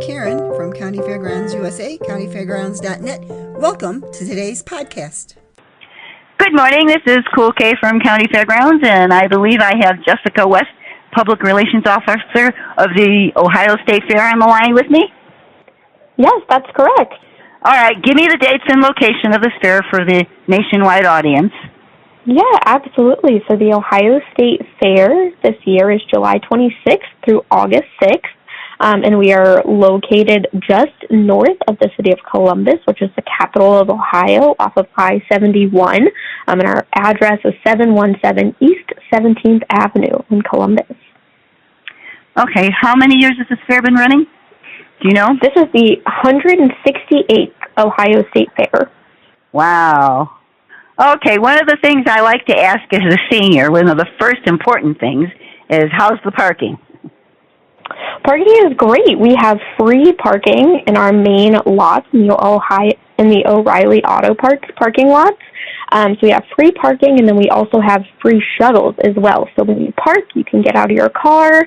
Karen from Countyfairgrounds USA, countyfairgrounds.net. Welcome to today's podcast. Good morning. This is Cool K from County Fairgrounds, and I believe I have Jessica West, Public Relations Officer of the Ohio State Fair, on the line with me. Yes, that's correct. All right. Give me the dates and location of this fair for the nationwide audience. Yeah, absolutely. So the Ohio State Fair this year is July 26th through August 6th. And we are located just north of the city of Columbus, which is the capital of Ohio, off of I-71. And our address is 717 East 17th Avenue in Columbus. Okay. How many years has this fair been running? Do you know? This is the 168th Ohio State Fair. Wow. Okay. One of the things I like to ask as a senior, one of the first important things, is how's the parking? Parking is great. We have free parking in our main lots in the O'Reilly Auto Parts parking lots. So we have free parking, and then we also have free shuttles as well. So when you park, you can get out of your car,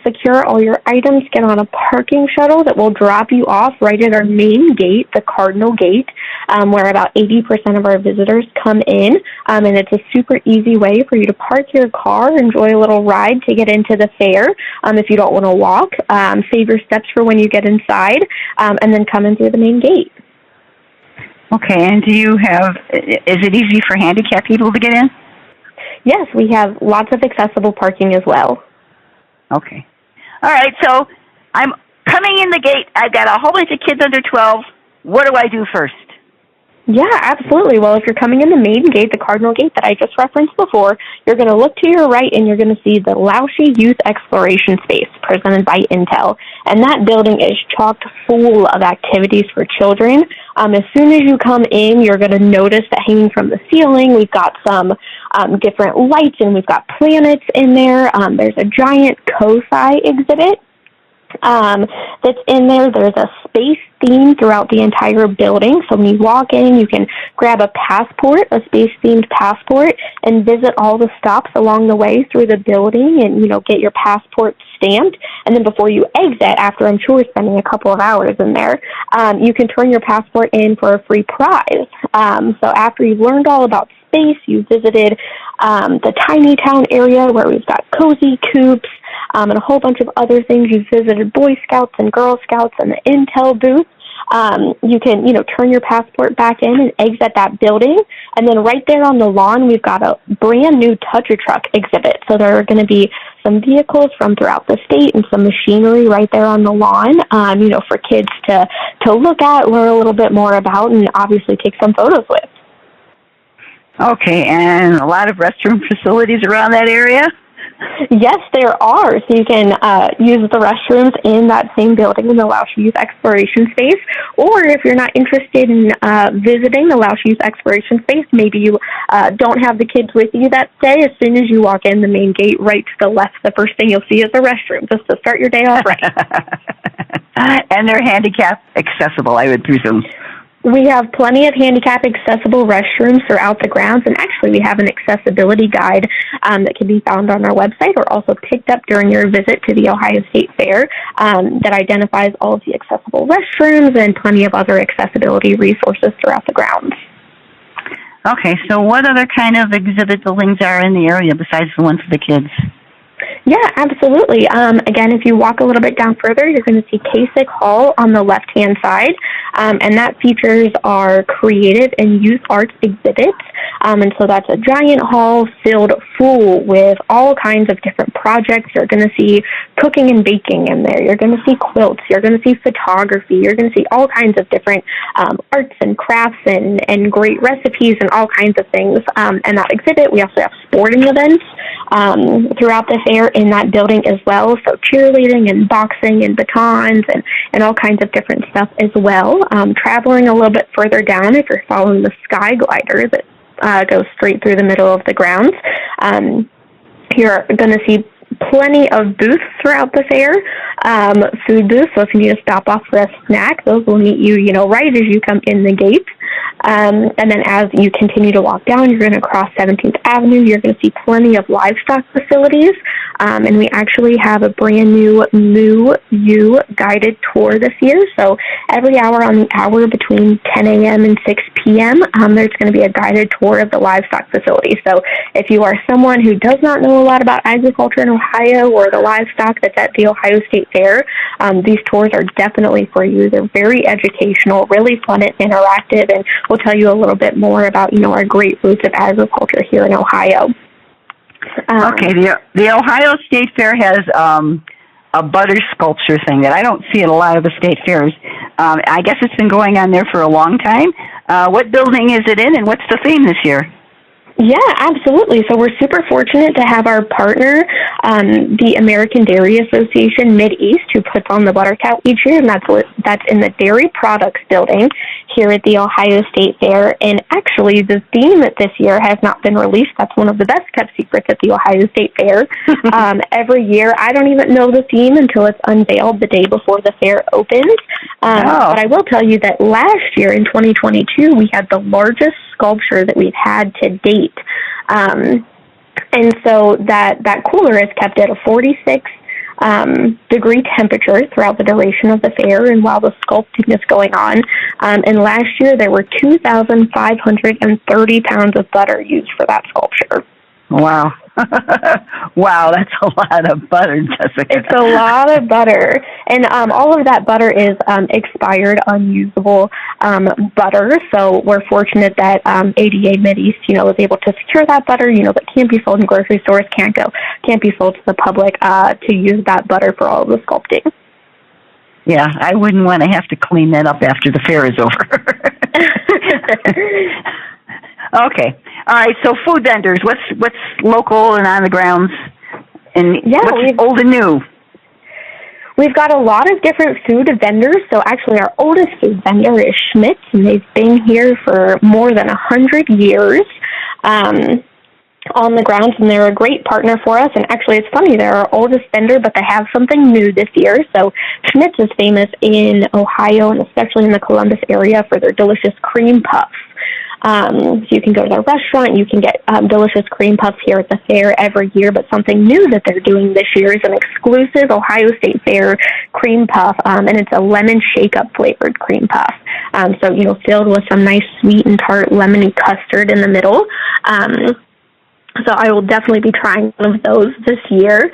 secure all your items, get on a parking shuttle that will drop you off right at our main gate, the Cardinal Gate, where about 80% of our visitors come in. And it's a super easy way for you to park your car, enjoy a little ride to get into the fair if you don't want to walk, save your steps for when you get inside, and then come in through the main gate. Okay, and is it easy for handicapped people to get in? Yes, we have lots of accessible parking as well. Okay. All right, so I'm coming in the gate. I've got a whole bunch of kids under 12. What do I do first? Yeah, absolutely. Well, if you're coming in the main gate, the Cardinal Gate that I just referenced before, you're going to look to your right and you're going to see the Lausche Youth Exploration Space presented by Intel. And that building is chock full of activities for children. As soon as you come in, you're going to notice that hanging from the ceiling, we've got some different lights and we've got planets in there. There's a giant COSI exhibit that's in there. There's a space theme throughout the entire building. So when you walk in, you can grab a passport, a space-themed passport, and visit all the stops along the way through the building and, get your passport stamped. And then before you exit, after I'm sure spending a couple of hours in there, you can turn your passport in for a free prize. So after you've learned all about space, you visited the Tiny Town area where we've got cozy coops, and a whole bunch of other things. You've visited Boy Scouts and Girl Scouts and the Intel booth. You can, turn your passport back in and exit that building. And then right there on the lawn, we've got a brand new Touch a Truck exhibit. So there are going to be some vehicles from throughout the state and some machinery right there on the lawn, for kids to look at, learn a little bit more about, and obviously take some photos with. Okay, and a lot of restroom facilities around that area? Yes, there are. So you can use the restrooms in that same building in the Lausche Youth Exploration Space. Or if you're not interested in visiting the Lausche Youth Exploration Space, maybe you don't have the kids with you that day. As soon as you walk in the main gate, right to the left, the first thing you'll see is the restroom, just to start your day off right. And they're handicap accessible, I would presume. We have plenty of handicap-accessible restrooms throughout the grounds, and actually we have an accessibility guide that can be found on our website or also picked up during your visit to the Ohio State Fair that identifies all of the accessible restrooms and plenty of other accessibility resources throughout the grounds. Okay, so what other kind of exhibit buildings are in the area besides the one for the kids? Yeah, absolutely. Again, if you walk a little bit down further, you're going to see Kasich Hall on the left-hand side, and that features our creative and youth arts exhibits. And so that's a giant hall filled full with all kinds of different projects. You're going to see cooking and baking in there. You're going to see quilts. You're going to see photography. You're going to see all kinds of different arts and crafts and great recipes and all kinds of things. And that exhibit, we also have sporting events throughout the fair in that building as well. So cheerleading and boxing and batons and all kinds of different stuff as well. Traveling a little bit further down, if you're following the sky glider that goes straight through the middle of the grounds, you're going to see plenty of booths throughout the fair, food booths. So if you need to stop off for a snack, those will meet you, right as you come in the gate. And then as you continue to walk down, you're going to cross 17th Avenue. You're going to see plenty of livestock facilities. And we actually have a brand new Moo U guided tour this year. So every hour on the hour between 10 a.m. and 6 p.m., there's going to be a guided tour of the livestock facility. So if you are someone who does not know a lot about agriculture in Ohio or the livestock that's at the Ohio State Fair, these tours are definitely for you. They're very educational, really fun and interactive, and we'll tell you a little bit more about, our great roots of agriculture here in Ohio. Okay, the Ohio State Fair has a butter sculpture thing that I don't see at a lot of the state fairs. I guess it's been going on there for a long time. What building is it in, and what's the theme this year? Yeah, absolutely. So we're super fortunate to have our partner, the American Dairy Association Mid-East, who puts on the Butter Count each year, and that's in the Dairy Products Building here at the Ohio State Fair. And actually, the theme this year has not been released. That's one of the best-kept secrets at the Ohio State Fair. Every year, I don't even know the theme until it's unveiled the day before the fair opens. But I will tell you that last year, in 2022, we had the largest sculpture that we've had to date. And so that cooler is kept at a 46 degree temperature throughout the duration of the fair and while the sculpting is going on. And last year there were 2,530 pounds of butter used for that sculpture. Wow. Wow, that's a lot of butter, Jessica. It's a lot of butter. And all of that butter is expired, unusable butter. So we're fortunate that ADA Mideast, was able to secure that butter, that can't be sold in grocery stores, can't be sold to the public to use that butter for all of the sculpting. Yeah, I wouldn't want to have to clean that up after the fair is over. Okay. All right. So food vendors. What's local and on the grounds, and what's old and new? We've got a lot of different food vendors. So actually, our oldest food vendor is Schmidt's, and they've been here for more than 100 years on the grounds, and they're a great partner for us. And actually, it's funny, they're our oldest vendor, but they have something new this year. So Schmidt's is famous in Ohio and especially in the Columbus area for their delicious cream puffs. So you can go to their restaurant, you can get delicious cream puffs here at the fair every year, but something new that they're doing this year is an exclusive Ohio State Fair cream puff, and it's a lemon shake-up flavored cream puff. So, filled with some nice sweet and tart lemony custard in the middle. So I will definitely be trying one of those this year.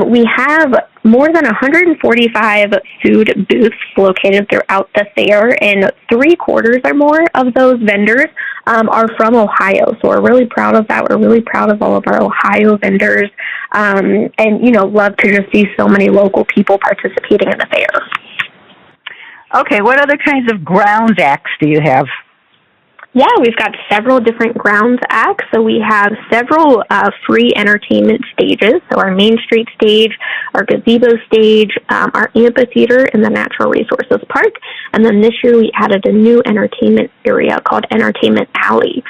We have more than 145 food booths located throughout the fair, and 3/4 or more of those vendors are from Ohio. So we're really proud of that. We're really proud of all of our Ohio vendors, and, love to just see so many local people participating in the fair. Okay, what other kinds of grounds acts do you have? Yeah, we've got several different grounds acts. So we have several free entertainment stages. So our Main Street stage, our gazebo stage, our amphitheater in the Natural Resources Park. And then this year we added a new entertainment area called Entertainment Alley.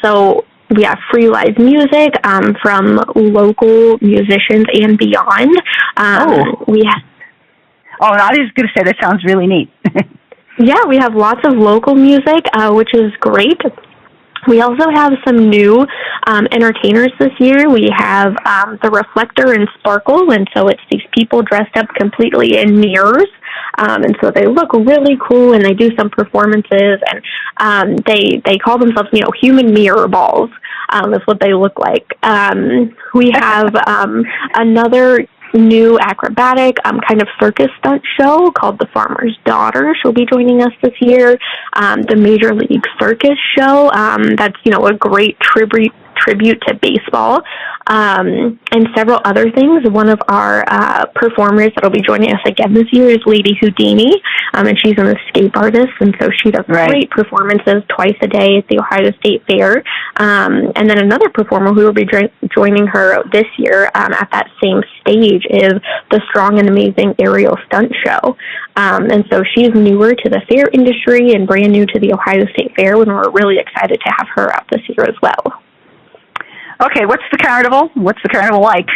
So we have free live music from local musicians and beyond. I was going to say, that sounds really neat. Yeah, we have lots of local music, which is great. We also have some new entertainers this year. We have the Reflector and Sparkle, and so it's these people dressed up completely in mirrors. And so they look really cool, and they do some performances, and they call themselves, human mirror balls, is what they look like. We have another new acrobatic kind of circus stunt show called The Farmer's Daughter. She'll be joining us this year. The Major League Circus show, that's, a great tribute to baseball, and several other things. One of our performers that will be joining us again this year is Lady Houdini, and she's an escape artist, and so she does great performances twice a day at the Ohio State Fair. And then another performer who will be joining her this year at that same stage is the Strong and Amazing Aerial Stunt Show. And so she's newer to the fair industry and brand new to the Ohio State Fair, and we're really excited to have her out this year as well. Okay, what's the carnival? What's the carnival like?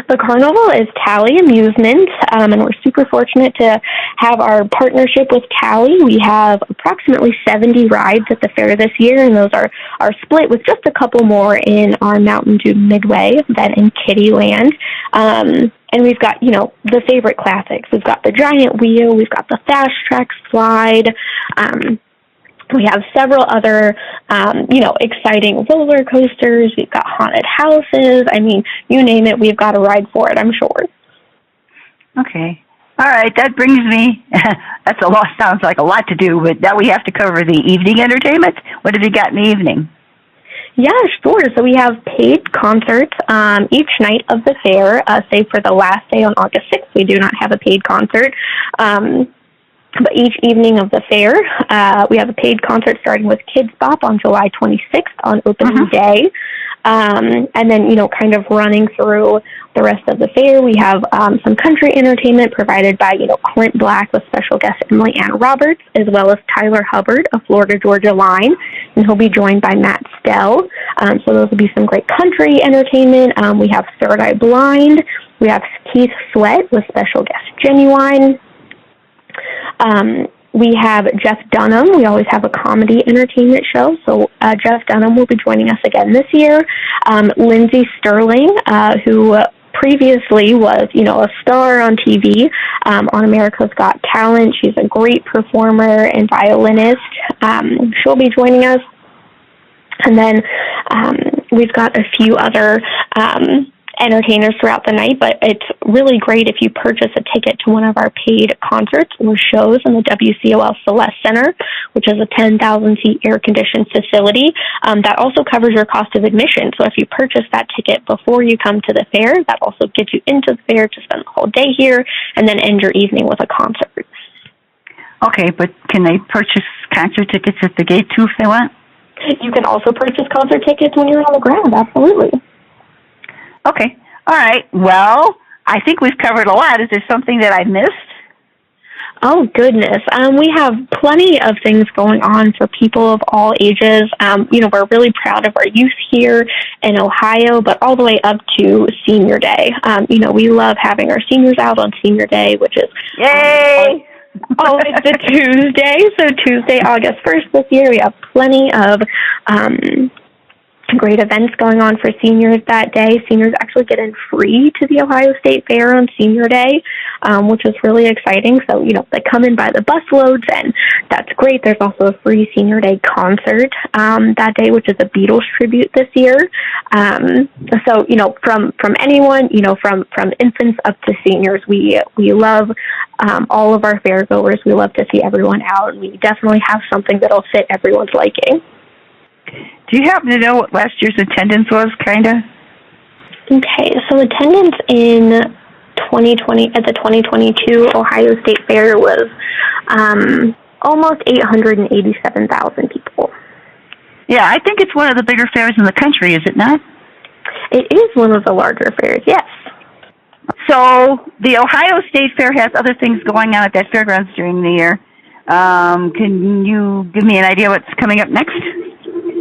The carnival is Cali Amusement, and we're super fortunate to have our partnership with Cali. We have approximately 70 rides at the fair this year, and those are split with just a couple more in our Mountain Dew Midway, then in Kittyland. And we've got, the favorite classics. We've got the giant wheel, we've got the fast track slide, we have several other, exciting roller coasters. We've got haunted houses. I mean, you name it, we've got a ride for it, I'm sure. Okay. All right, that brings me, sounds like a lot to do, but now we have to cover the evening entertainment. What have you got in the evening? Yeah, sure. So we have paid concerts each night of the fair, save for the last day on August 6th. We do not have a paid concert. But each evening of the fair, we have a paid concert starting with Kids Bop on July 26th on opening day. And then, kind of running through the rest of the fair, we have some country entertainment provided by, Clint Black with special guest Emily Ann Roberts, as well as Tyler Hubbard of Florida Georgia Line, and he'll be joined by Matt Stell. So those will be some great country entertainment. We have Third Eye Blind. We have Keith Sweat with special guest Genuine. We have Jeff Dunham. We always have a comedy entertainment show, so Jeff Dunham will be joining us again this year. Lindsay Sterling, who previously was, a star on TV on America's Got Talent. She's a great performer and violinist. She'll be joining us. And then we've got a few other entertainers throughout the night, but it's really great if you purchase a ticket to one of our paid concerts or shows in the WCOL Celeste Center, which is a 10,000-seat air-conditioned facility. That also covers your cost of admission. So if you purchase that ticket before you come to the fair, that also gets you into the fair to spend the whole day here and then end your evening with a concert. Okay, but can they purchase concert tickets at the gate too if they want? You can also purchase concert tickets when you're on the ground, absolutely. Okay. All right. Well, I think we've covered a lot. Is there something that I missed? Oh, goodness. We have plenty of things going on for people of all ages. We're really proud of our youth here in Ohio, but all the way up to Senior Day. We love having our seniors out on Senior Day, which is Yay! Always the Tuesday. So Tuesday, August 1st this year, we have plenty of great events going on for seniors that day. Seniors actually get in free to the Ohio State Fair on Senior Day, which is really exciting. So, they come in by the busloads, and that's great. There's also a free Senior Day concert that day, which is a Beatles tribute this year. So, from anyone, from infants up to seniors, we love all of our fairgoers. We love to see everyone out, and we definitely have something that'll fit everyone's liking. Do you happen to know what last year's attendance was, kind of? Okay, so attendance in 2020 at the 2022 Ohio State Fair was almost 887,000 people. Yeah, I think it's one of the bigger fairs in the country, is it not? It is one of the larger fairs, yes. So the Ohio State Fair has other things going on at that fairgrounds during the year. Can you give me an idea what's coming up next?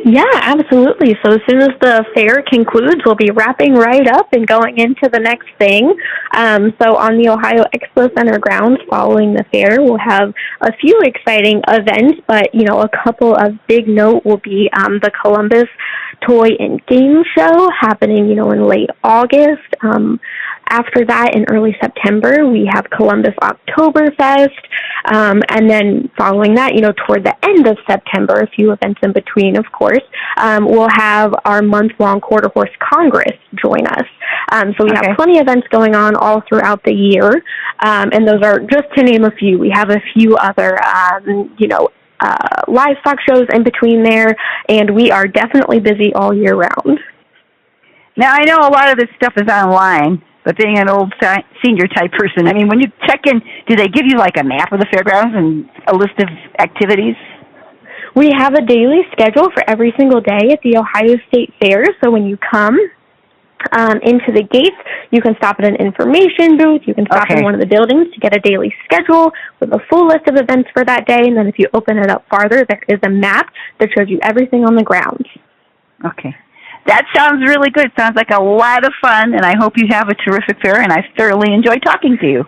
Yeah, absolutely. So as soon as the fair concludes, we'll be wrapping right up and going into the next thing. So on the Ohio Expo Center grounds following the fair, we'll have a few exciting events, but, a couple of big note will be the Columbus Toy and Game Show happening, in late August. After that, in early September, we have Columbus Oktoberfest. And then following that, toward the end of September, a few events in between, of course, we'll have our month-long Quarter Horse Congress join us. So we have plenty of events going on all throughout the year. And those are, just to name a few, we have a few other, livestock shows in between there, and we are definitely busy all year round. Now, I know a lot of this stuff is online, but being an old senior type person, I mean, when you check in, do they give you like a map of the fairgrounds and a list of activities? We have a daily schedule for every single day at the Ohio State Fair, so when you come into the gates, you can stop at an information booth, you can stop in one of the buildings to get a daily schedule with a full list of events for that day, and then if you open it up farther, there is a map that shows you everything on the grounds. Okay. That sounds really good. Sounds like a lot of fun, and I hope you have a terrific fair, and I thoroughly enjoyed talking to you.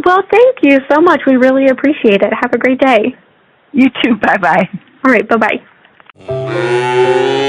Well, thank you so much. We really appreciate it. Have a great day. You too. Bye-bye. All right, bye-bye.